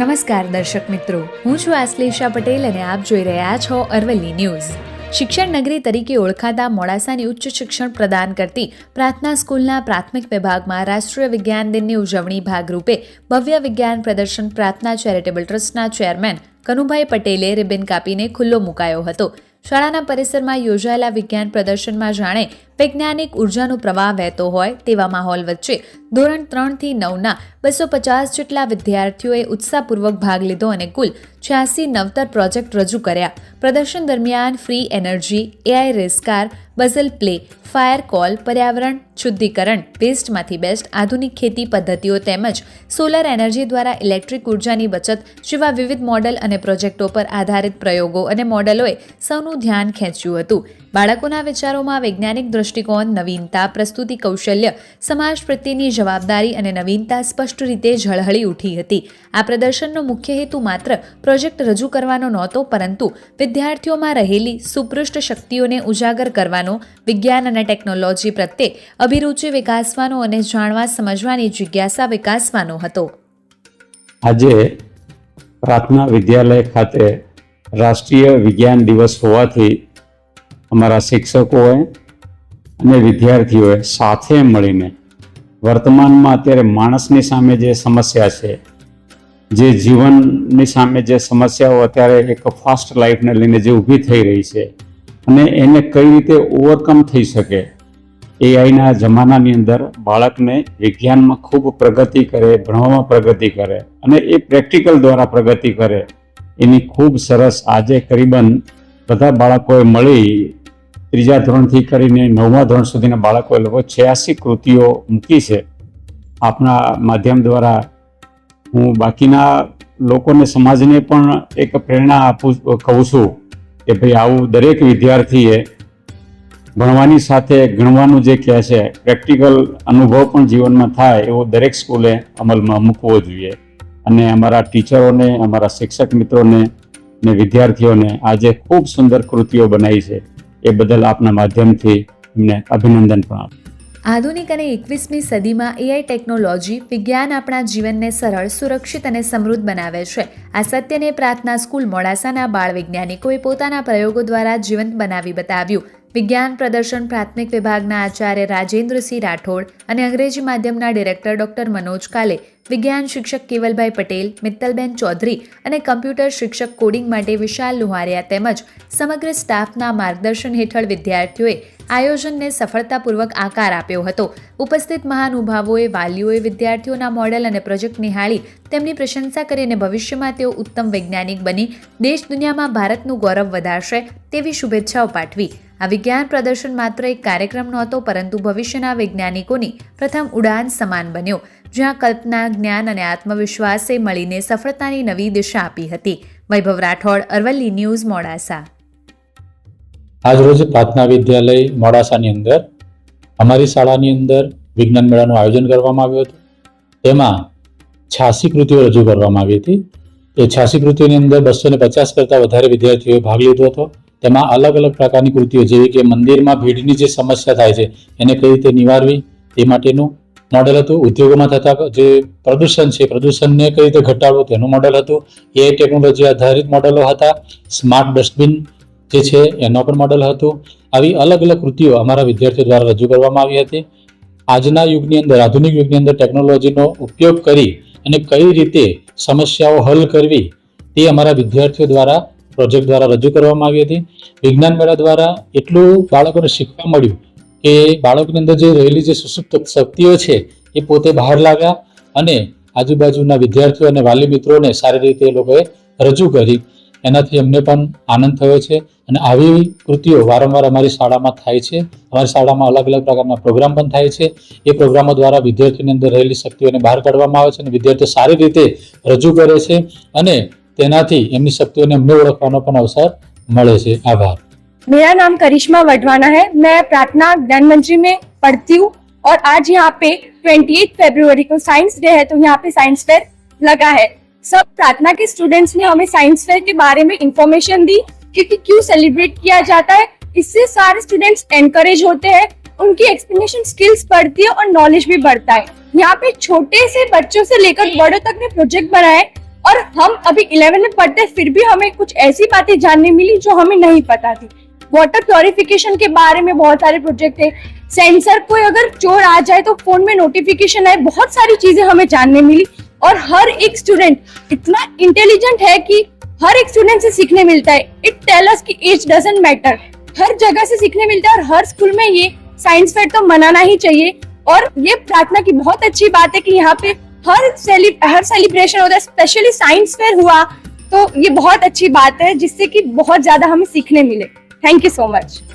નમસ્કાર દર્શક મિત્રો, હું છું આશ્લેષા પટેલ અને આપ જોઈ રહ્યા છો અરવલ્લી ન્યૂઝ. શિક્ષણ નગરી તરીકે ઓળખાતા મોડાસાની ઉચ્ચ શિક્ષણ પ્રદાન કરતી પ્રાર્થના સ્કૂલના પ્રાથમિક વિભાગમાં રાષ્ટ્રીય વિજ્ઞાન દિનની ઉજવણી ભાગરૂપે ભવ્ય વિજ્ઞાન પ્રદર્શન પ્રાર્થના ચેરિટેબલ ટ્રસ્ટના ચેરમેન કનુભાઈ પટેલે રિબન કાપીને ખુલ્લો મુકાયો હતો. શાળાના પરિસરમાં યોજાયેલા વિજ્ઞાન પ્રદર્શનમાં જાણે વૈજ્ઞાનિક ઉર્જાનો પ્રવાહ વહેતો હોય તેવા માહોલ વચ્ચે ધોરણ 3 થી 9ના 250 જેટલા વિદ્યાર્થીઓએ ઉત્સાહપૂર્વક ભાગ લીધો અને કુલ 86 નવતર પ્રોજેક્ટ રજૂ કર્યા. પ્રદર્શન દરમિયાન ફ્રી એનર્જી, એઆઈ રેસકાર, બઝલ પ્લે, ફાયર કોલ, પર્યાવરણ શુદ્ધિકરણ, વેસ્ટમાંથી બેસ્ટ, આધુનિક ખેતી પદ્ધતિઓ તેમજ સોલર એનર્જી દ્વારા ઇલેક્ટ્રિક ઉર્જાની બચત જેવા વિવિધ મોડલ અને પ્રોજેક્ટો પર આધારિત પ્રયોગો અને મોડેલોએ સૌનું ધ્યાન ખેંચ્યું હતું. બાળકોના વિચારોમાં વૈજ્ઞાનિક દૃષ્ટિકોણ, નવીનતા, પ્રસ્તુતિ કૌશલ્ય, સમાજ પ્રત્યેની જવાબદારી અને નવીનતા સ્પષ્ટ રીતે ઝળહળી ઉઠી હતી. આ પ્રદર્શનનો મુખ્ય હેતુ માત્ર પ્રોજેક્ટ રજૂ કરવાનો નહોતો, પરંતુ વિદ્યાર્થીઓમાં રહેલી સુપૃષ્ઠ શક્તિઓને ઉજાગર કરવાનો, વિજ્ઞાન અને ટેકનોલોજી પ્રત્યે અભિરુચિ વિકાસવાનો અને જાણવા સમજવાની જિજ્ઞાસા વિકાસવાનો હતો. આજે પ્રાર્થના વિદ્યાલય ખાતે રાષ્ટ્રીય વિજ્ઞાન દિવસ હોવાથી અમારા શિક્ષકોએ અને વિદ્યાર્થીઓએ સાથે મળીને વર્તમાનમાં અત્યારે માણસની સામે જે સમસ્યા છે, જે જીવનની સામે જે સમસ્યાઓ અત્યારે એક ફાસ્ટ લાઈફને લઈને જે ઊભી થઈ રહી છે અને એને કઈ રીતે ઓવરકમ થઈ શકે, એઆઈના જમાનાની અંદર બાળકને વિજ્ઞાનમાં ખૂબ પ્રગતિ કરે, ભણવામાં પ્રગતિ કરે અને એ પ્રેક્ટિકલ દ્વારા પ્રગતિ કરે, એની ખૂબ સરસ આજે કરીબન બધા બાળકોએ મળી 3જા ધોરણથી કરીને 9મા ધોરણ સુધીના બાળકોએ લગભગ 86 કૃતિઓ મૂકી છે. આપના માધ્યમ દ્વારા હું બાકીના લોકોને, સમાજને પણ એક પ્રેરણા કહું છું કે ભાઈ આવું દરેક વિદ્યાર્થીએ ભણવાની સાથે ગણવાનું જે કહે છે, પ્રેક્ટિકલ અનુભવ પણ જીવનમાં થાય એવો દરેક સ્કૂલે અમલમાં મૂકવો જોઈએ. અને અમારા ટીચરોને, અમારા શિક્ષક મિત્રોને અને વિદ્યાર્થીઓને આજે ખૂબ સુંદર કૃતિઓ બનાવી છે, એ બદલ આપના માધ્યમથી એમને અભિનંદન પણ આપું. આધુનિક અને 21મી સદીમાં એઆઈ ટેકનોલોજી, વિજ્ઞાન આપણા જીવનને સરળ, સુરક્ષિત અને સમૃદ્ધ બનાવે છે. આ સત્યને પ્રાર્થના સ્કૂલ મોડાસાના બાળ વૈજ્ઞાનિકોએ પોતાના પ્રયોગો દ્વારા જીવંત બનાવી બતાવ્યું. વિજ્ઞાન પ્રદર્શન પ્રાથમિક વિભાગના આચાર્ય રાજેન્દ્રસિંહ રાઠોડ અને અંગ્રેજી માધ્યમના ડિરેક્ટર ડોક્ટર મનોજ કાલે, વિજ્ઞાન શિક્ષક કેવલભાઈ પટેલ, મિત્તલબેન ચૌધરી અને કમ્પ્યુટર શિક્ષક કોડિંગ માટે વિશાલ લુહારિયા તેમજ સમગ્ર સ્ટાફના માર્ગદર્શન હેઠળ વિદ્યાર્થીઓએ આયોજનને સફળતાપૂર્વક આકાર આપ્યો હતો. ઉપસ્થિત મહાનુભાવોએ, વાલીઓએ વિદ્યાર્થીઓના મોડેલ અને પ્રોજેક્ટ નિહાળી તેમની પ્રશંસા કરીને ભવિષ્યમાં તેઓ ઉત્તમ વૈજ્ઞાનિક બની દેશ દુનિયામાં ભારતનું ગૌરવ વધારશે તેવી શુભેચ્છાઓ પાઠવી. આ વિજ્ઞાન પ્રદર્શન માત્ર એક કાર્યક્રમ નહોતો, પરંતુ ભવિષ્યના વૈજ્ઞાનિકોની પ્રથમ ઉડાન સમાન બન્યો, જ્યાં કલ્પના, જ્ઞાન અને આત્મવિશ્વાસે મળીને સફળતાની નવી દિશા આપી હતી. વૈભવ રાઠોડ, અરવલ્લી ન્યૂઝ, મોડાસા. આજરોજ પ્રાર્થના વિદ્યાલય મોડાસાની અંદર અમારી શાળાની અંદર વિજ્ઞાન મેળાનું આયોજન કરવામાં આવ્યું હતું. તેમાં 86 કૃતિઓ રજૂ કરવામાં આવી હતી. એ 86 કૃતિઓની અંદર 250 કરતાં વધારે વિદ્યાર્થીઓએ ભાગ લીધો હતો. તેમાં અલગ અલગ પ્રકારની કૃતિઓ, જેવી કે મંદિરમાં ભીડની જે સમસ્યા થાય છે એને કઈ રીતે નિવારવી તે માટેનું મોડેલ હતું. ઉદ્યોગોમાં થતા જે પ્રદૂષણ છે, પ્રદૂષણને કઈ રીતે ઘટાડવું તેનું મોડેલ હતું. એઆઈ ટેકનોલોજી આધારિત મોડેલો હતા. સ્માર્ટ ડસ્ટબિન જે છે એનો પણ મોડેલ હતું. આવી અલગ અલગ કૃતિઓ અમારા વિદ્યાર્થીઓ દ્વારા રજૂ કરવામાં આવી હતી. આજના યુગની અંદર, આધુનિક યુગની અંદર ટેકનોલોજીનો ઉપયોગ કરી અને કઈ રીતે સમસ્યાઓ હલ કરવી તે અમારા વિદ્યાર્થીઓ દ્વારા પ્રોજેક્ટ દ્વારા રજૂ કરવામાં આવી હતી. વિજ્ઞાન મેળા દ્વારા એટલું બાળકોને શીખવા મળ્યું કે બાળકોની અંદર જે રહેલી જે સુસુપ્ત શક્તિઓ છે એ પોતે બહાર લાવ્યા અને આજુબાજુના વિદ્યાર્થીઓ અને વાલી મિત્રોને સારી રીતે એ લોકોએ રજૂ કરી. એનાથી અમને પણ આનંદ થયો છે અને આવી કૃતિઓ વારંવાર અમારી શાળામાં થાય છે. અમારી શાળામાં અલગ અલગ પ્રકારના પ્રોગ્રામ પણ થાય છે. એ પ્રોગ્રામો દ્વારા વિદ્યાર્થીઓની અંદર રહેલી શક્તિઓને બહાર કાઢવામાં આવે છે અને વિદ્યાર્થીઓ સારી રીતે રજૂ કરે છે અને તેનાથી એમની शक्तियों अમને ઓળખવાનો પણ અવસર મળે છે. આભાર. मेरा नाम करिश्मा वडवाना है. मैं प्रार्थना ज्ञान मंत्री में पढ़ती हूँ और आज यहाँ पे 28 फरवरी को साइंस डे है, तो यहाँ पे साइंस फेयर लगा है. सब प्रार्थना के स्टूडेंट्स ने हमें साइंस फेयर के बारे में इंफॉर्मेशन दी कि क्यों सेलिब्रेट किया जाता है. इससे सारे स्टूडेंट्स एनकरेज होते हैं, उनकी एक्सप्लेनेशन स्किल्स बढ़ती है और नॉलेज भी बढ़ता है. यहाँ पे छोटे से बच्चों से लेकर बड़ों तक ने प्रोजेक्ट बनाए और हम अभी 11 में पढ़ते फिर भी हमें कुछ ऐसी बातें जानने मिली जो हमें नहीं पता थी। वाटर प्योरिफिकेशन के बारे में बहुत सारे प्रोजेक्ट है। सेंसर कोई अगर चोर आ जाए तो फोन में नोटिफिकेशन आए, बहुत सारी चीजें हमें जानने मिली। और हर एक स्टूडेंट इतना इंटेलिजेंट है कि हर एक स्टूडेंट से सीखने मिलता है। इट टेल अस कि एज डजंट मैटर, हर जगह से सीखने मिलता है। और हर स्कूल में ये साइंस फेयर तो मनाना ही चाहिए। और ये प्रार्थना की बहुत अच्छी बात है कि यहाँ पे हर सेलिब्रेशन होता है, स्पेशली साइंस फेयर हुआ तो ये बहुत अच्छी बात है, जिससे कि बहुत ज्यादा हमें सीखने मिले। Thank you so much.